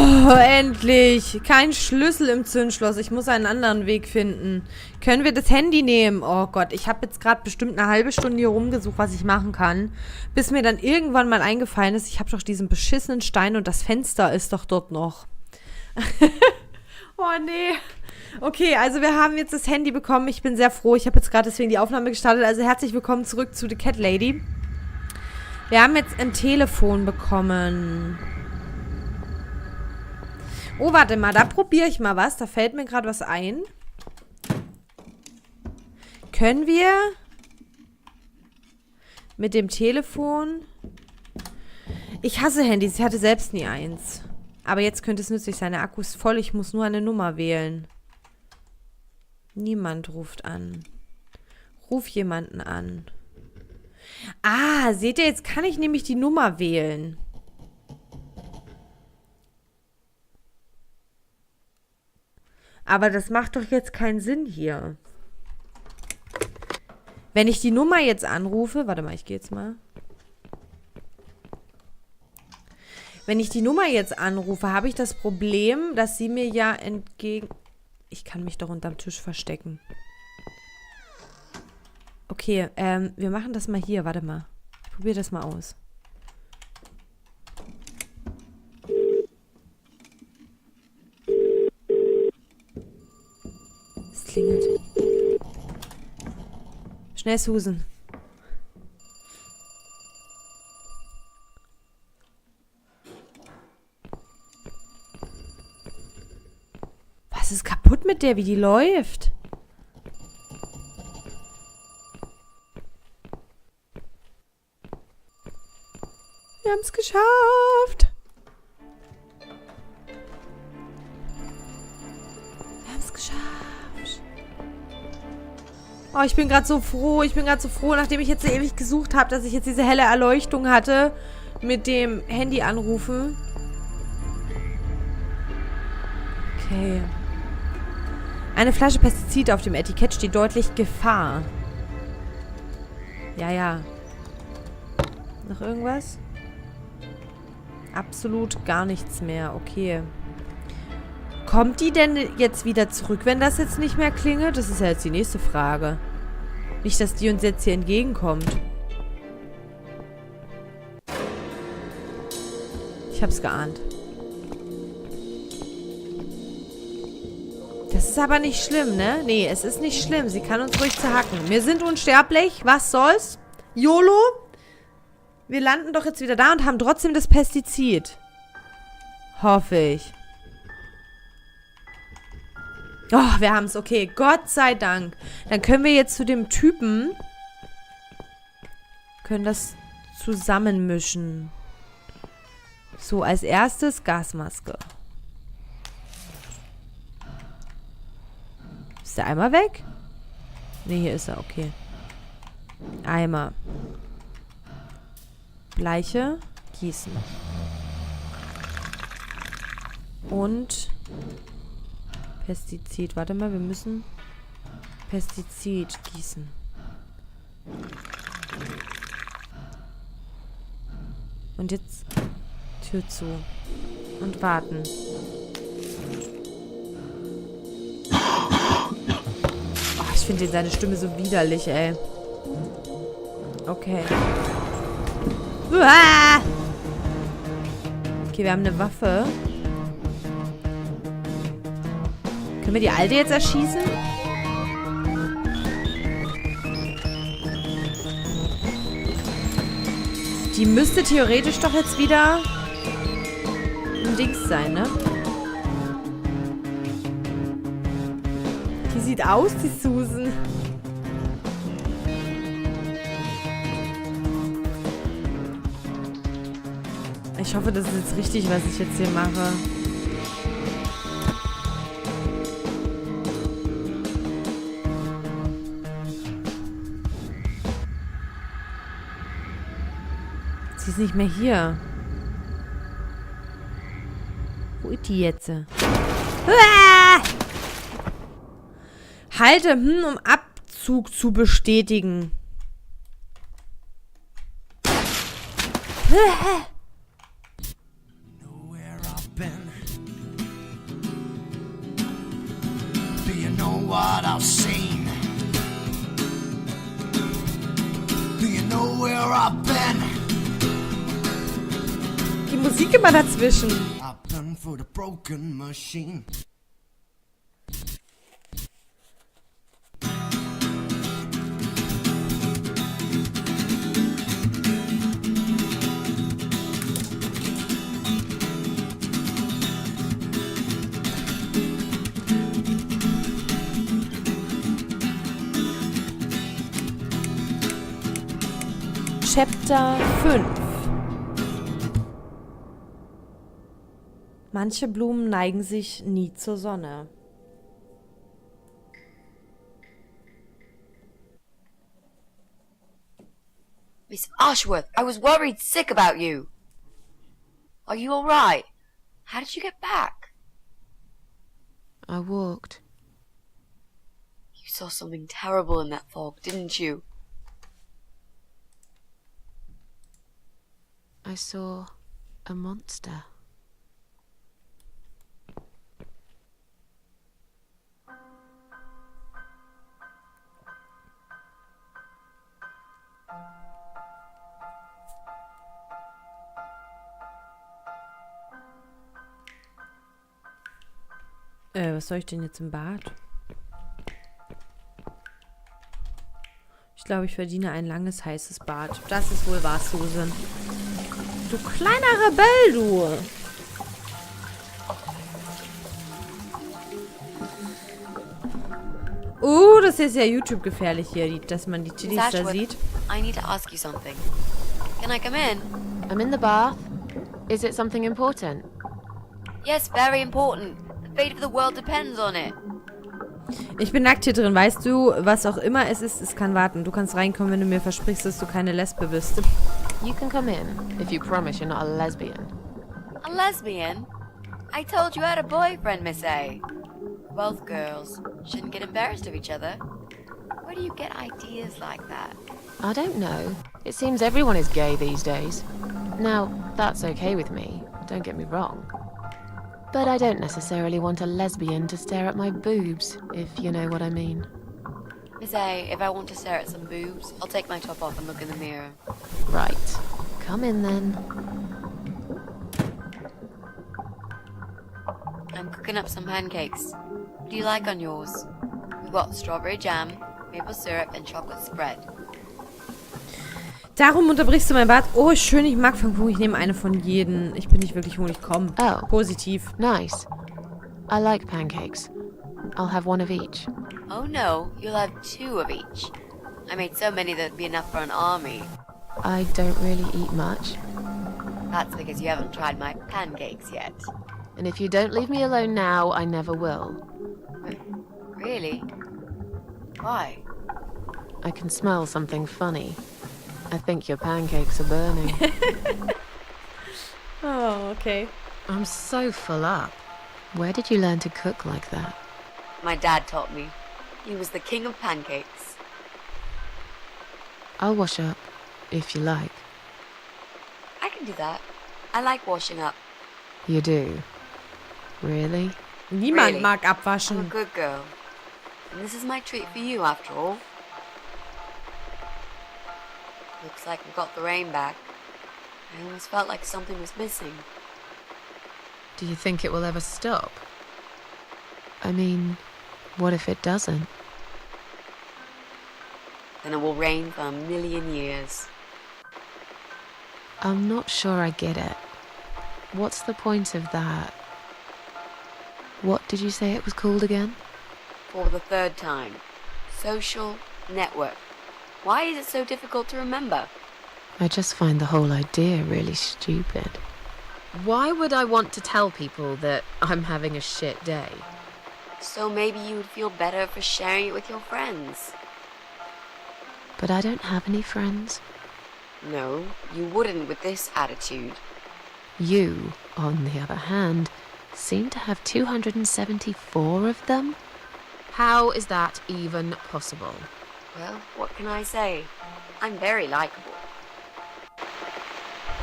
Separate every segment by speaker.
Speaker 1: Oh, endlich. Kein Schlüssel im Zündschloss. Ich muss einen anderen Weg finden. Können wir das Handy nehmen? Oh Gott, ich habe jetzt gerade bestimmt eine halbe Stunde hier rumgesucht, was ich machen kann. Bis mir dann irgendwann mal eingefallen ist, ich habe doch diesen beschissenen Stein und das Fenster ist doch dort noch. Oh nee. Okay, also wir haben jetzt das Handy bekommen. Ich bin sehr froh. Ich habe jetzt gerade deswegen die Aufnahme gestartet. Also herzlich willkommen zurück zu The Cat Lady. Wir haben jetzt ein Telefon bekommen. Oh, warte mal, da probiere ich mal was. Da fällt mir gerade was ein. Können wir mit dem Telefon... Ich hasse Handys, ich hatte selbst nie eins. Aber jetzt könnte es nützlich sein. Der Akku ist voll, ich muss nur eine Nummer wählen. Niemand ruft an. Ruf jemanden an. Ah, seht ihr, jetzt kann ich nämlich die Nummer wählen. Aber das macht doch jetzt keinen Sinn hier. Wenn ich die Nummer jetzt anrufe... Warte mal, ich gehe jetzt mal. Wenn ich die Nummer jetzt anrufe, habe ich das Problem, dass sie mir ja entgegen... Ich kann mich doch unterm Tisch verstecken. Okay, wir machen das mal hier. Warte mal. Ich probiere das mal aus. Es klingelt. Schnell, Susan. Was ist kaputt mit der, wie die läuft? Wir haben es geschafft. Wir haben es geschafft. Oh, ich bin gerade so froh. Ich bin gerade so froh, nachdem ich jetzt so ewig gesucht habe, dass ich jetzt diese helle Erleuchtung hatte mit dem Handy anrufen. Okay. Eine Flasche Pestizid auf dem Etikett steht deutlich Gefahr. Ja, ja. Noch irgendwas? Absolut gar nichts mehr. Okay. Kommt die denn jetzt wieder zurück, wenn das jetzt nicht mehr klingelt? Das ist ja jetzt die nächste Frage. Nicht, dass die uns jetzt hier entgegenkommt. Ich hab's geahnt. Das ist aber nicht schlimm, ne? Nee, es ist nicht schlimm. Sie kann uns ruhig zerhacken. Wir sind unsterblich. Was soll's? YOLO? Wir landen doch jetzt wieder da und haben trotzdem das Pestizid. Hoffe ich. Oh, wir haben es. Okay, Gott sei Dank. Dann können wir jetzt zu dem Typen... können das zusammenmischen. So, als erstes Gasmaske. Ist der Eimer weg? Ne, hier ist er. Okay. Eimer. Bleiche. Gießen. Und... Pestizid. Warte mal, wir müssen Pestizid gießen. Und jetzt Tür zu. Und warten. Oh, ich finde seine Stimme so widerlich, ey. Okay. Uah! Okay, wir haben eine Waffe. Können wir die Alte jetzt erschießen? Die müsste theoretisch doch jetzt wieder ein Dings sein, ne? Die sieht aus, die Susan. Ich hoffe, das ist jetzt richtig, was ich jetzt hier mache. Sie ist nicht mehr hier. Wo ist die jetzt? Ah! Halte, um Abzug zu bestätigen.
Speaker 2: know what I've seen? Do you know where I've been?
Speaker 1: Die Musik immer dazwischen.
Speaker 2: I've done for the broken machine.
Speaker 1: Chapter 5. Manche Blumen neigen sich nie zur Sonne.
Speaker 3: Miss Ashworth, I was worried sick about you. Are you all right? How did you get back?
Speaker 4: I walked.
Speaker 3: You saw something terrible in that fog, didn't you?
Speaker 4: I saw a monster.
Speaker 1: Was soll ich denn jetzt im Bad? Ich glaube, ich verdiene ein langes, heißes Bad. Das ist wohl wahr, Susan. Du kleiner Rebell, du! Das ist ja YouTube-gefährlich hier, dass man die Chilis da sieht.
Speaker 3: I need to ask you something. Can I come in?
Speaker 4: I'm in the bath. Is it something important?
Speaker 3: Yes, very important. The fate of the world depends on it.
Speaker 1: Ich bin nackt hier drin, weißt du, was auch immer es ist, es kann warten. Du kannst reinkommen, wenn du mir versprichst, dass du keine Lesbe bist.
Speaker 4: You can come in, if you promise you're not a lesbian.
Speaker 3: A lesbian? I told you I had a boyfriend, Miss A. Both girls shouldn't get embarrassed of each other. Where do you get ideas like that?
Speaker 4: I don't know. It seems everyone is gay these days. Now, that's okay with me, don't get me wrong. But I don't necessarily want a lesbian to stare at my boobs, if you know what I mean.
Speaker 3: Miss A, if I want to stare at some boobs, I'll take my top off and look in the mirror.
Speaker 4: Right. Come in then.
Speaker 3: I'm cooking up some pancakes. What do you like on yours? We've got strawberry jam, maple syrup and chocolate spread.
Speaker 1: Darum unterbrichst du mein Bad. Oh, schön, ich mag Pfannkuchen. Ich nehme eine von jedem. Ich bin nicht wirklich hungrig. Komm.
Speaker 4: Oh.
Speaker 1: Positiv.
Speaker 4: Nice. I like pancakes. I'll have one of each.
Speaker 3: Oh no, you'll have 2 of each. I made so many that'd be enough for an army.
Speaker 4: I don't really eat much.
Speaker 3: That's because you haven't tried my pancakes yet.
Speaker 4: And if you don't leave me alone now, I never will.
Speaker 3: Really? Why?
Speaker 4: I can smell something funny. I think your pancakes are burning.
Speaker 1: Oh, okay.
Speaker 4: I'm so full up. Where did you learn to cook like that?
Speaker 3: My dad taught me. He was the king of pancakes.
Speaker 4: I'll wash up, if you like.
Speaker 3: I can do that. I like washing up.
Speaker 4: You do? Really?
Speaker 1: Niemand
Speaker 3: Really?
Speaker 1: mag
Speaker 3: I'm a
Speaker 1: abwaschen.
Speaker 3: good girl. And this is my treat for you, after all. Looks like we got the rain back. I almost felt like something was missing.
Speaker 4: Do you think it will ever stop? I mean, what if it doesn't?
Speaker 3: Then it will rain for 1,000,000 years.
Speaker 4: I'm not sure I get it. What's the point of that? What did you say it was called again?
Speaker 3: For the 3rd time. Social network. Why is it so difficult to remember?
Speaker 4: I just find the whole idea really stupid. Why would I want to tell people that I'm having a shit day?
Speaker 3: So maybe you would feel better for sharing it with your friends.
Speaker 4: But I don't have any friends.
Speaker 3: No, you wouldn't with this attitude.
Speaker 4: You, on the other hand, seem to have 274 of them? How is that even possible?
Speaker 3: Well, what can I say? I'm very likable.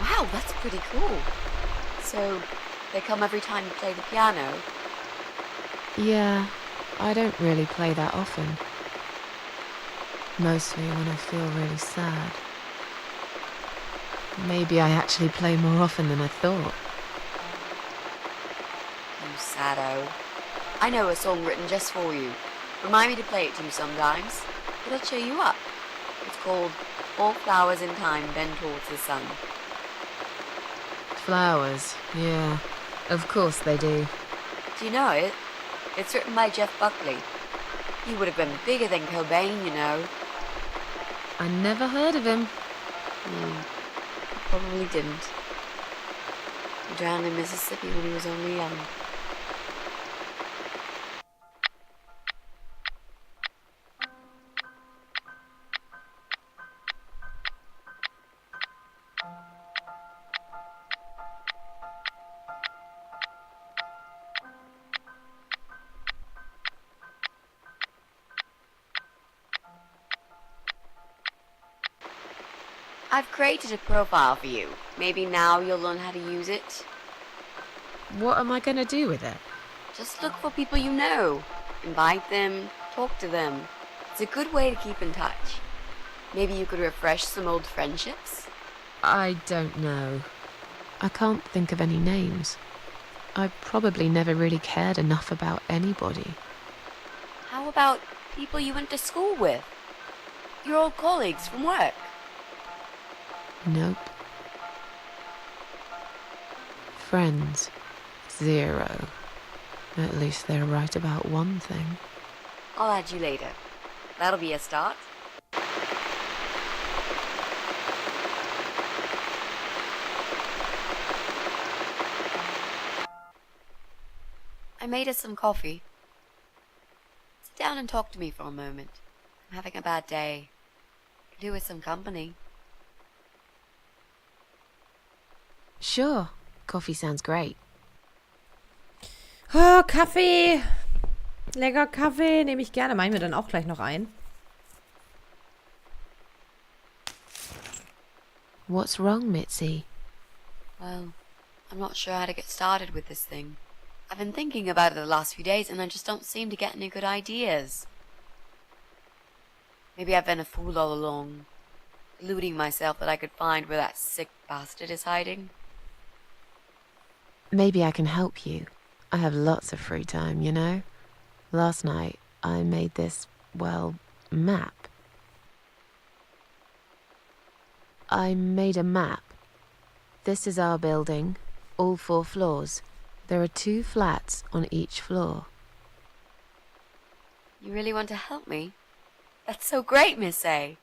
Speaker 3: Wow, that's pretty cool. So, they come every time you play the piano?
Speaker 4: Yeah, I don't really play that often. Mostly when I feel really sad. Maybe I actually play more often than I thought.
Speaker 3: You saddo. I know a song written just for you. Remind me to play it to you sometimes. It'll cheer you up. It's called All Flowers in Time Bend Towards the Sun.
Speaker 4: Flowers, yeah. Of course they do.
Speaker 3: Do you know it? It's written by Jeff Buckley. He would have been bigger than Cobain, you know.
Speaker 4: I never heard of him.
Speaker 3: Probably didn't. He drowned in Mississippi when he was only young. I've created a profile for you. Maybe now you'll learn how to use it.
Speaker 4: What am I going to do with it?
Speaker 3: Just look for people you know. Invite them, talk to them. It's a good way to keep in touch. Maybe you could refresh some old friendships?
Speaker 4: I don't know. I can't think of any names. I probably never really cared enough about anybody.
Speaker 3: How about people you went to school with? Your old colleagues from work?
Speaker 4: Nope. Friends. 0. At least they're right about one thing.
Speaker 3: I'll add you later. That'll be a start. I made us some coffee. Sit down and talk to me for a moment. I'm having a bad day. Could do with some company.
Speaker 4: Sure. Coffee sounds great.
Speaker 1: Oh, Kaffee. Lecker Kaffee. Nehme ich gerne. Mach ich mir dann auch gleich noch ein.
Speaker 4: What's wrong, Mitzi?
Speaker 3: Well, I'm not sure how to get started with this thing. I've been thinking about it the last few days and I just don't seem to get any good ideas. Maybe I've been a fool all along, deluding myself that I could find where that sick bastard is hiding.
Speaker 4: Maybe I can help you. I have lots of free time, you know? Last night, I made this, well, map. I made a map. This is our building, all 4 floors. There are 2 flats on each floor.
Speaker 3: You really want to help me? That's so great, Miss A.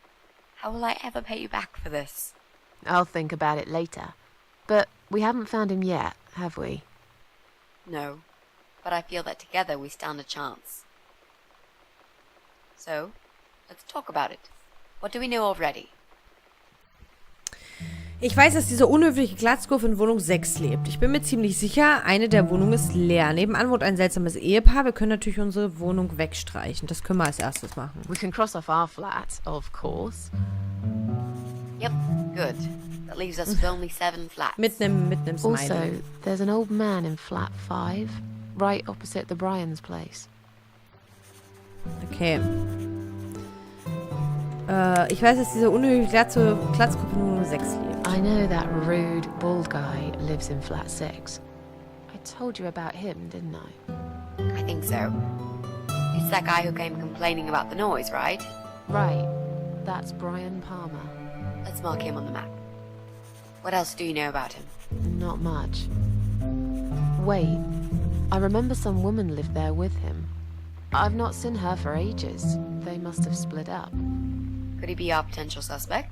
Speaker 3: How will I ever pay you back for this?
Speaker 4: I'll think about it later. But we haven't found him yet, have we?
Speaker 3: No, but I feel that together we stand a chance. So, let's talk about it. What do we know already?
Speaker 1: Ich weiß, dass dieser unhöfliche Glatzkopf in Wohnung 6 lebt. Ich bin mir ziemlich sicher, eine der Wohnungen ist leer. Nebenan wohnt ein seltsames Ehepaar. Wir können natürlich unsere Wohnung wegstreichen. Das können wir als erstes machen.
Speaker 4: We can cross off our flat, of course.
Speaker 3: Yep, good. That leaves us with only 7 flats.
Speaker 1: Mit einem Smiley.
Speaker 4: Also, there's an old man in flat 5, right opposite the Brian's place.
Speaker 1: Okay. Ich weiß, dass dieser unhöfliche Glatzkopf in Wohnung 6 lebt.
Speaker 4: I know that rude, bald guy lives in flat 6. I told you about him, didn't I?
Speaker 3: I think so. It's that guy who came complaining about the noise, right?
Speaker 4: Right. That's Brian Palmer.
Speaker 3: Let's mark him on the map. What else do you know about him?
Speaker 4: Not much. Wait. I remember some woman lived there with him. I've not seen her for ages. They must have split up.
Speaker 3: Could he be our potential suspect?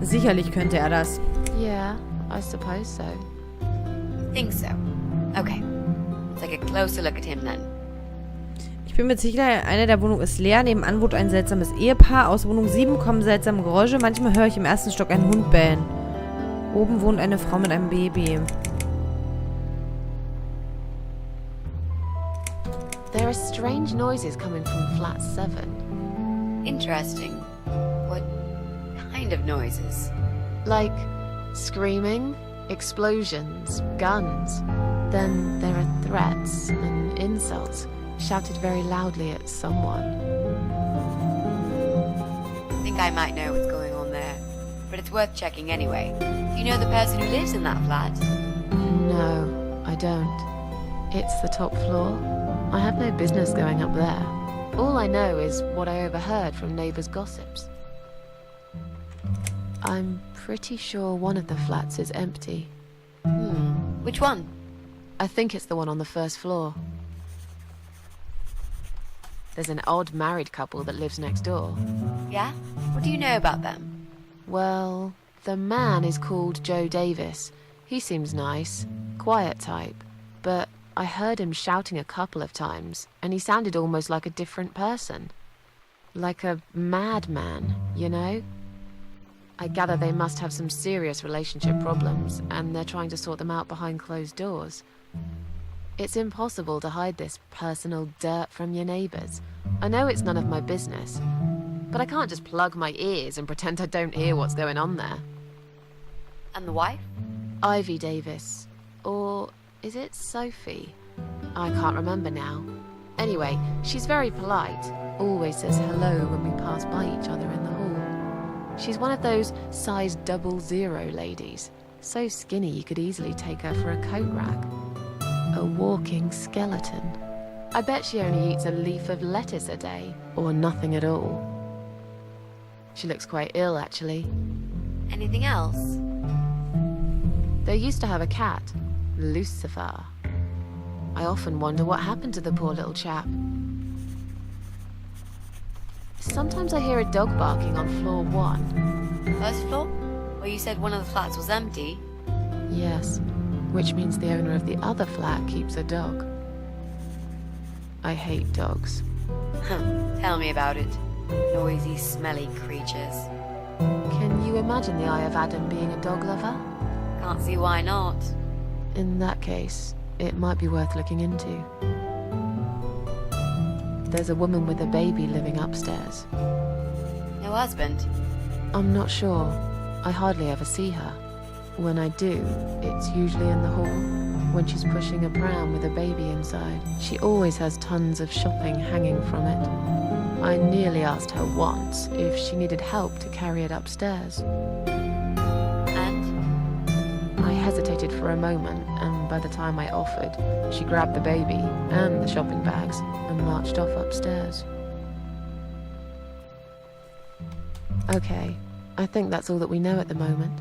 Speaker 1: Sicherlich könnte er das.
Speaker 4: Yeah, I suppose so.
Speaker 3: Think so. Okay. Let's take a closer look at him then.
Speaker 1: Ich bin mir sicher, eine der Wohnungen ist leer. Nebenan wohnt ein seltsames Ehepaar. Aus Wohnung 7 kommen seltsame Geräusche. Manchmal höre ich im 1. Stock einen Hund bellen. Oben wohnt eine Frau mit einem Baby.
Speaker 4: There are strange noises coming from flat 7.
Speaker 3: Interesting. What kind of noises?
Speaker 4: Like screaming, explosions, guns. Then there are threats and insults shouted very loudly at someone.
Speaker 3: I think I might know what's going on there, but it's worth checking anyway. Do you know the person who lives in that flat?
Speaker 4: No, I don't. It's the top floor. I have no business going up there. All I know is what I overheard from neighbours' gossips. I'm pretty sure one of the flats is empty.
Speaker 3: Which one?
Speaker 4: I think it's the one on the first floor. There's an odd married couple that lives next door.
Speaker 3: Yeah? What do you know about them?
Speaker 4: Well, the man is called Joe Davis. He seems nice, quiet type, but I heard him shouting a couple of times, and he sounded almost like a different person. Like a madman, you know? I gather they must have some serious relationship problems, and they're trying to sort them out behind closed doors. It's impossible to hide this personal dirt from your neighbours. I know it's none of my business, but I can't just plug my ears and pretend I don't hear what's going on there.
Speaker 3: And the wife?
Speaker 4: Ivy Davis. Or is it Sophie? I can't remember now. Anyway, she's very polite. Always says hello when we pass by each other in the hall. She's one of those size 00 ladies. So skinny you could easily take her for a coat rack. A walking skeleton. I bet she only eats a leaf of lettuce a day, or nothing at all. She looks quite ill, actually.
Speaker 3: Anything else?
Speaker 4: They used to have a cat, Lucifer. I often wonder what happened to the poor little chap. Sometimes I hear a dog barking on floor 1.
Speaker 3: First floor? Where you said one of the flats was empty?
Speaker 4: Yes, which means the owner of the other flat keeps a dog. I hate dogs.
Speaker 3: Tell me about it. Noisy, smelly creatures.
Speaker 4: Can you imagine the Eye of Adam being a dog lover?
Speaker 3: Can't see why not.
Speaker 4: In that case, it might be worth looking into. There's a woman with a baby living upstairs.
Speaker 3: No husband?
Speaker 4: I'm not sure. I hardly ever see her. When I do, it's usually in the hall, when she's pushing a pram with a baby inside. She always has tons of shopping hanging from it. I nearly asked her once if she needed help to carry it upstairs.
Speaker 3: And?
Speaker 4: I hesitated for a moment, and by the time I offered, she grabbed the baby and the shopping bags and marched off upstairs. Okay, I think that's all that we know at the moment.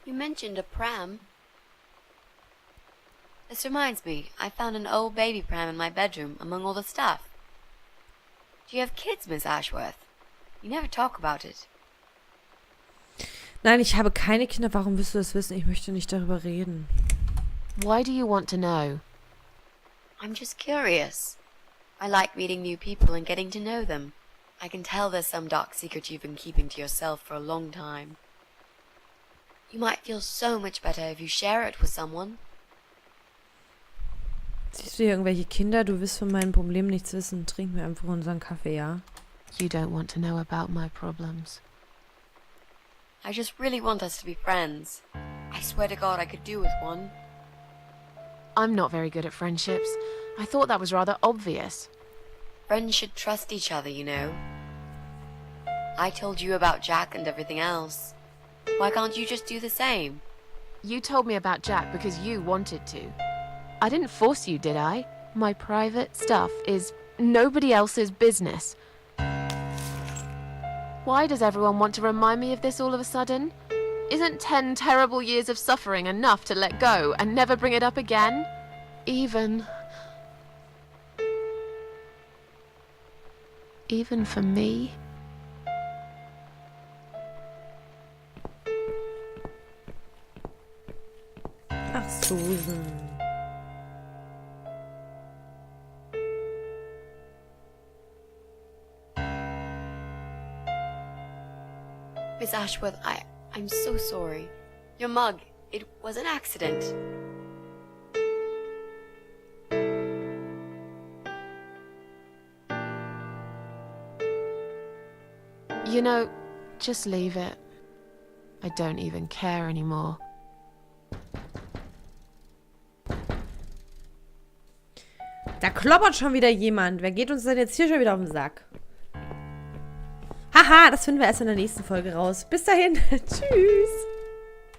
Speaker 3: You mentioned a pram. This reminds me, I found an old baby pram in my bedroom among all the stuff. Do you have kids, Miss Ashworth? You never talk about it.
Speaker 1: Nein, ich habe keine Kinder. Warum willst du das wissen? Ich möchte nicht darüber reden.
Speaker 4: Why do you want to know?
Speaker 3: I'm just curious. I like meeting new people and getting to know them. I can tell there's some dark secret you've been keeping to yourself for a long time. You might feel so much better if you share it with someone.
Speaker 1: Siehst du hier irgendwelche Kinder? Du willst von meinen Problemen nichts wissen. Trink mir einfach unseren Kaffee, ja?
Speaker 4: You don't want to know about my problems.
Speaker 3: I just really want us to be friends. I swear to God I could do with one.
Speaker 4: I'm not very good at friendships. I thought that was rather obvious.
Speaker 3: Friends should trust each other, you know. I told you about Jack and everything else. Why can't you just do the same?
Speaker 4: You told me about Jack because you wanted to. I didn't force you, did I? My private stuff is nobody else's business. Why does everyone want to remind me of this all of a sudden? Isn't 10 terrible years of suffering enough to let go and never bring it up again? Even for me?
Speaker 1: Ach, Susan.
Speaker 3: Miss Ashworth, I'm so sorry. Your mug, it was an accident.
Speaker 4: You know, just leave it. I don't even care anymore.
Speaker 1: Da kloppert schon wieder jemand. Wer geht uns denn jetzt hier schon wieder auf den Sack? Haha, das finden wir erst in der nächsten Folge raus. Bis dahin. Tschüss.